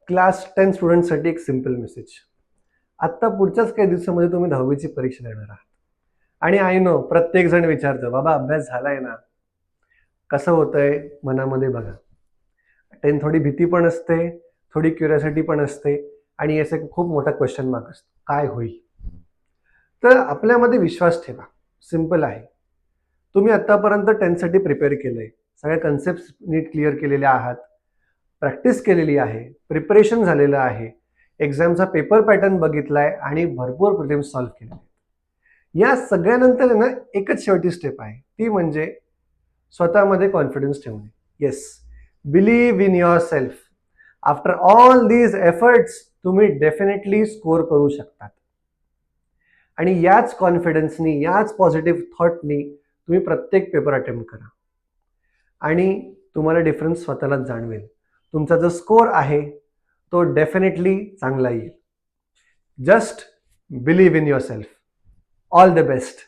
Class 10 स्टुडंटसाठी एक simple message. आत्ता पुढच्याच काही दिवसामध्ये तुम्ही 10वीची परीक्षा देणार आहात. आणि आय नो प्रत्येक जण विचारतं, बाबा अभ्यास झालाय ना? कसं होतंय मनामध्ये बघा. थोडी भीती पण असते, थोडी क्युरिओसिटी पण असते आणि याचा एक खूप मोठा क्वेश्चन मार्क असतो. काय होईल? तर आपल्यामध्ये विश्वास ठेवा. सिंपल आहे. तुम्ही आत्तापर्यंत 10 साठी प्रिपेअर केलंय. सगळ्या कन्सेप्ट्स नीट क्लिअर केलेल्या आहात. प्रॅक्टिस केलेली आहे, प्रिपरेशन झालेलं आहे, एक्झामचा पेपर पॅटर्न बघितलाय आणि भरपूर प्रिलिम्स सॉल्व्ह केले. या सगळ्यानंतर ना एकच शेवटी स्टेप आहे, ती म्हणजे स्वतःमध्ये कॉन्फिडन्स ठेवणे. Yes, believe in your self. After all these efforts तुम्ही डेफिनेटली स्कोर करू शकतात. आणि याच कॉन्फिडन्सनी, याच पॉझिटिव्ह थॉटनी तुम्ही प्रत्येक पेपर अटेम्प्ट करा आणि तुम्हाला डिफरन्स स्वतःलाच जाणवेल. तुमचा जो स्कोर आहे तो डेफिनेटली चांगला येईल. Just believe in your self. All the best.